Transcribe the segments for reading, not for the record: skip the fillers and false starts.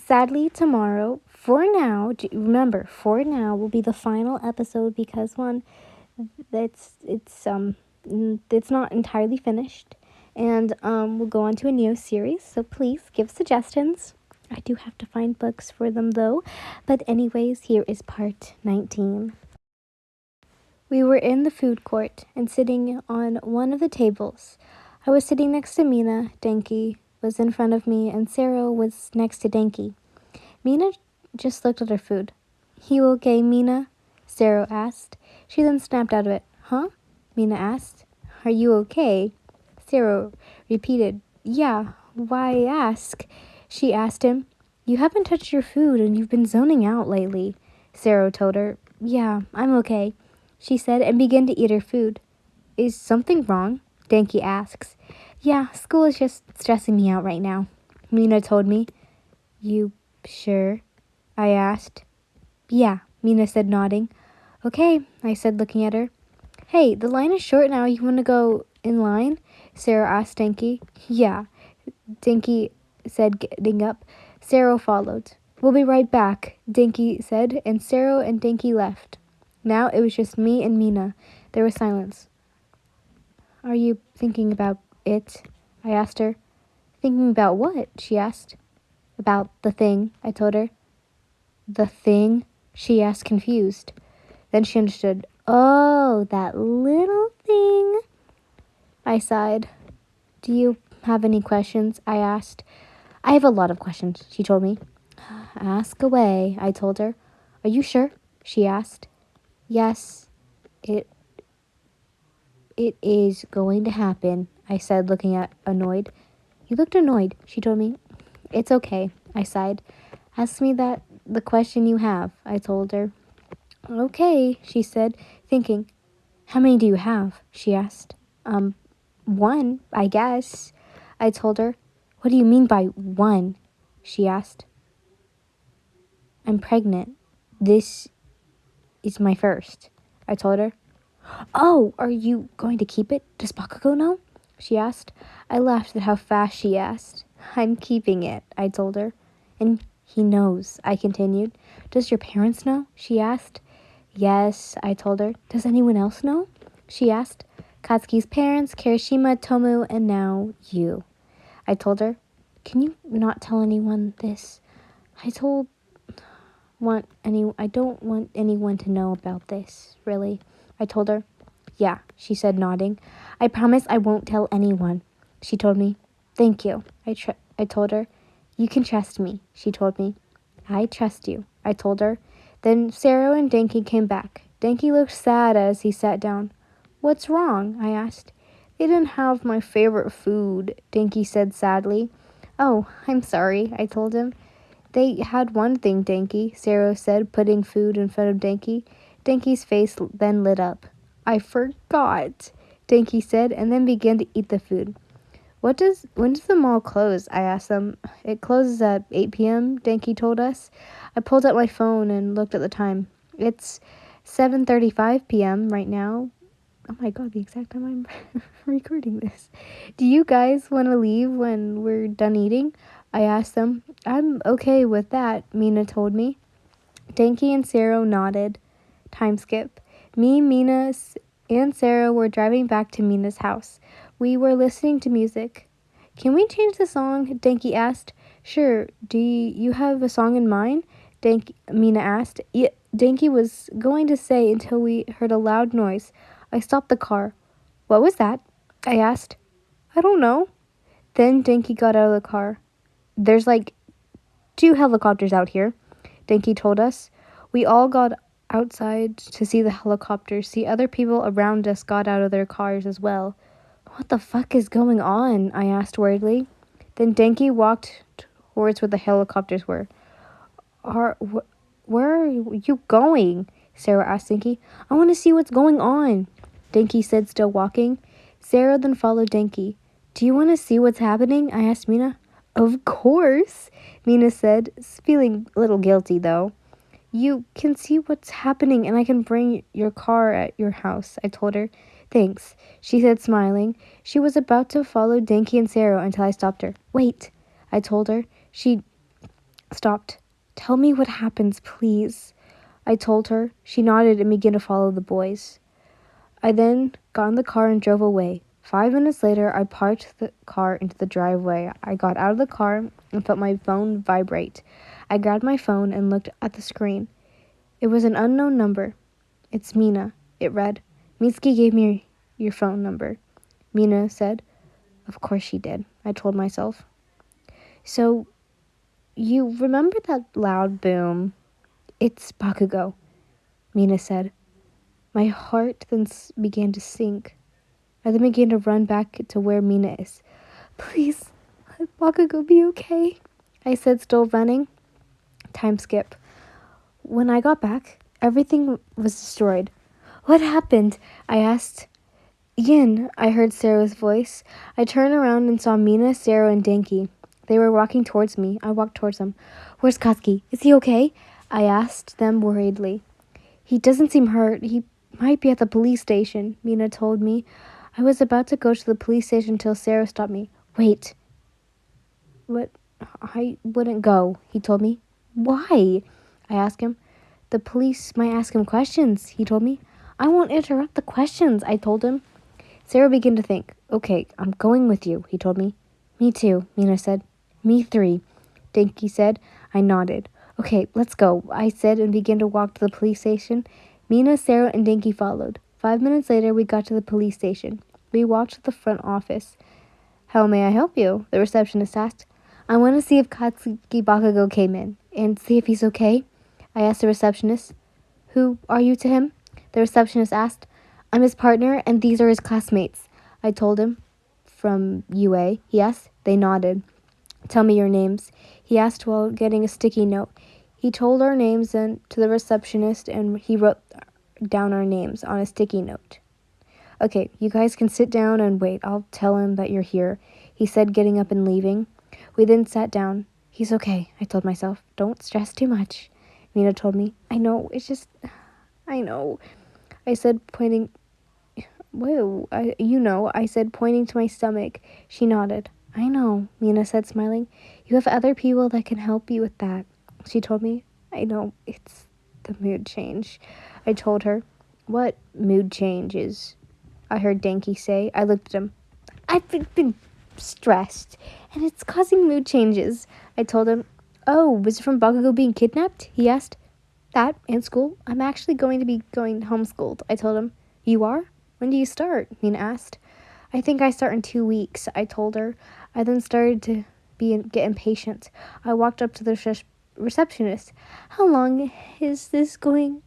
Sadly, tomorrow, remember, for now will be the final episode because it's not entirely finished, and we'll go on to a new series. So please give suggestions. I do have to find books for them though. But anyways, here is part 19. We were in the food court and sitting on one of the tables. I was sitting next to Mina. Denki was in front of me, and Sarah was next to Denki. Mina just looked at her food. You okay, Mina? Sarah asked. She then snapped out of it. Huh? Mina asked. Are you okay? Sarah repeated. Yeah, why ask? She asked him. You haven't touched your food and you've been zoning out lately. Sarah told her. Yeah, I'm okay, she said, and began to eat her food. Is something wrong? Denki asks. Yeah, school is just stressing me out right now, Mina told me. You sure? I asked. Yeah, Mina said, nodding. Okay, I said, looking at her. Hey, the line is short now. You want to go in line? Sarah asked Denki. Yeah, Denki said, getting up. Sarah followed. We'll be right back, Denki said, and Sarah and Denki left. Now it was just me and Mina. There was silence. Are you thinking about it? I asked her. Thinking about what? She asked. About the thing, I told her. The thing? She asked, confused. Then she understood. Oh, that little thing. I sighed. Do you have any questions? I asked. I have a lot of questions, she told me. Ask away, I told her. Are you sure? She asked. Yes, it is going to happen, I said, looking annoyed. You looked annoyed, she told me. It's okay, I sighed. Ask me the question you have, I told her. Okay, she said, thinking. How many do you have? She asked. One, I guess, I told her. What do you mean by one? She asked. I'm pregnant. This is my first, I told her. Oh, are you going to keep it? Does Bakugo know? She asked. I laughed at how fast she asked. I'm keeping it, I told her. And he knows, I continued. Does your parents know? She asked. Yes, I told her. Does anyone else know? She asked. Katsuki's parents, Kirishima, Tomu, and now you, I told her. Can you not tell anyone this? I don't want anyone to know about this, really, I told her. Yeah, she said, nodding. I promise I won't tell anyone, she told me. Thank you, I told her. You can trust me, she told me. I trust you, I told her. Then Sarah and Denki came back. Denki looked sad as he sat down. What's wrong? I asked. They didn't have my favorite food, Denki said sadly. Oh, I'm sorry, I told him. They had one thing, Denki, Sarah said, putting food in front of Denki. Denki's face then lit up. I forgot, Denki said, and then began to eat the food. When does the mall close? I asked them. It closes at 8 p.m., Denki told us. I pulled out my phone and looked at the time. It's 7:35 p.m. right now. Oh my god, the exact time I'm recording this. Do you guys want to leave when we're done eating? I asked them. I'm okay with that, Mina told me. Denki and Sarah nodded. Time skip. Me, Mina, and Sarah were driving back to Mina's house. We were listening to music. Can we change the song? Denki asked. Sure. Do you have a song in mind? Mina asked. Yeah, Denki was going to say until we heard a loud noise. I stopped the car. What was that? I asked. I don't know. Then Denki got out of the car. There's like 2 helicopters out here, Denki told us. We all got outside to see the helicopters. See, other people around us got out of their cars as well. What the fuck is going on? I asked worriedly. Then Denki walked towards where the helicopters were. Where are you going? Sarah asked Denki. I want to see what's going on, Denki said, still walking. Sarah then followed Denki. Do you want to see what's happening? I asked Mina. Of course, Mina said, feeling a little guilty though. You can see what's happening and I can bring your car at your house, I told her. Thanks, she said, smiling. She was about to follow Denki and Sarah until I stopped her. Wait, I told her. She stopped. Tell me what happens, please. I told her. She nodded and began to follow the boys. I then got in the car and drove away. 5 minutes later, I parked the car into the driveway. I got out of the car and felt my phone vibrate. I grabbed my phone and looked at the screen. It was an unknown number. It's Mina, it read. Mitsuki gave me your phone number. Mina said. Of course she did, I told myself. So, you remember that loud boom? It's Bakugo, Mina said. My heart then began to sink. I then began to run back to where Mina is. Please, let Bakugo be okay, I said, still running. Time skip. When I got back, everything was destroyed. What happened? I asked. Yin, I heard Sero's voice. I turned around and saw Mina, Sero, and Denki. They were walking towards me. I walked towards them. Where's Katsuki? Is he okay? I asked them worriedly. He doesn't seem hurt. He might be at the police station, Mina told me. I was about to go to the police station until Sero stopped me. Wait. What? I wouldn't go, he told me. Why? I asked him. The police might ask him questions, he told me. I won't interrupt the questions, I told him. Sero began to think. Okay, I'm going with you, he told me. Me too, Mina said. Me 3, Denki said. I nodded. Okay, let's go, I said and began to walk to the police station. Mina, Sero, and Denki followed. 5 minutes later, we got to the police station. We walked to the front office. How may I help you? The receptionist asked. I want to see if Katsuki Bakugo came in and see if he's okay. I asked the receptionist. Who are you to him? The receptionist asked. I'm his partner and these are his classmates. I told him. From UA, he asked. They nodded. Tell me your names, he asked while getting a sticky note. He told our names and to the receptionist and he wrote down our names on a sticky note. Okay, you guys can sit down and wait. I'll tell him that you're here, he said, getting up and leaving. We then sat down. He's okay, I told myself. Don't stress too much, Mina told me. I know, it's just... I know, I said, pointing... Whoa, I said, pointing to my stomach. She nodded. I know, Mina said, smiling. You have other people that can help you with that, she told me. I know, it's the mood change, I told her. What mood changes? I heard Denki say. I looked at him. I've been stressed, and it's causing mood changes, I told him. Oh, was it from Bakugo being kidnapped? He asked. That and school. I'm actually going to be going homeschooled, I told him. You are? When do you start? Mina asked. I think I start in 2 weeks, I told her. I then started to get impatient. I walked up to the receptionist. How long is this going?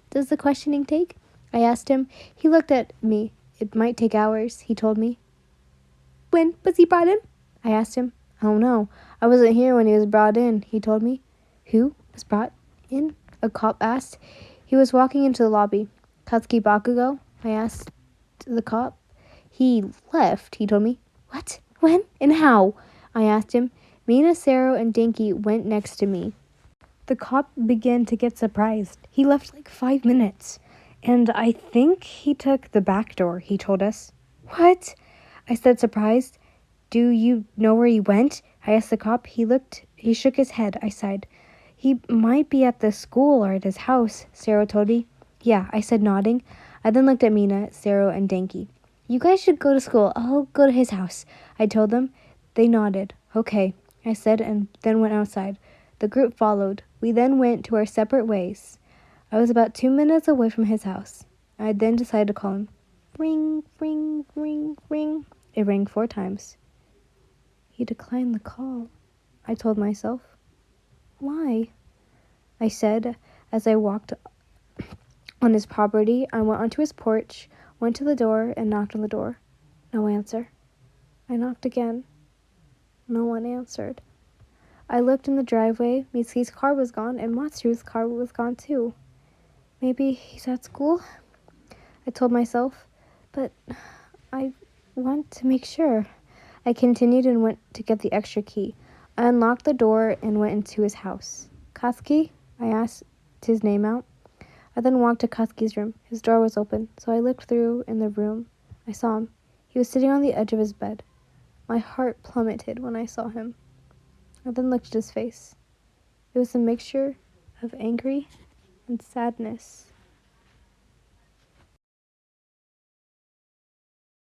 Does the questioning take? I asked him. He looked at me. It might take hours, he told me. When was he brought in? I asked him. I don't know. I wasn't here when he was brought in, he told me. Who was brought in? A cop asked. He was walking into the lobby. Katsuki Bakugo? I asked the cop. He left, he told me. What? When? And how? I asked him. Mina, Sero, and Denki went next to me. The cop began to get surprised. He left like 5 minutes. And I think he took the back door, he told us. What? I said, surprised. Do you know where he went? I asked the cop. He shook his head. I sighed. He might be at the school or at his house, Sero told me. Yeah, I said, nodding. I then looked at Mina, Sero, and Denki. You guys should go to school. I'll go to his house, I told them. They nodded. Okay, I said, and then went outside. The group followed. We then went to our separate ways. I was about 2 minutes away from his house. I then decided to call him. Ring, ring, ring, ring. It rang 4 times. He declined the call, I told myself. Why? I said as I walked on his property. I went onto his porch, went to the door, and knocked on the door. No answer. I knocked again. No one answered. I looked in the driveway. Mitsuki's car was gone, and Matsuru's car was gone too. Maybe he's at school? I told myself, but I want to make sure. I continued and went to get the extra key. I unlocked the door and went into his house. Katsuki? I asked his name out. I then walked to Katsuki's room. His door was open, so I looked through in the room. I saw him. He was sitting on the edge of his bed. My heart plummeted when I saw him. I then looked at his face. It was a mixture of angry and sadness.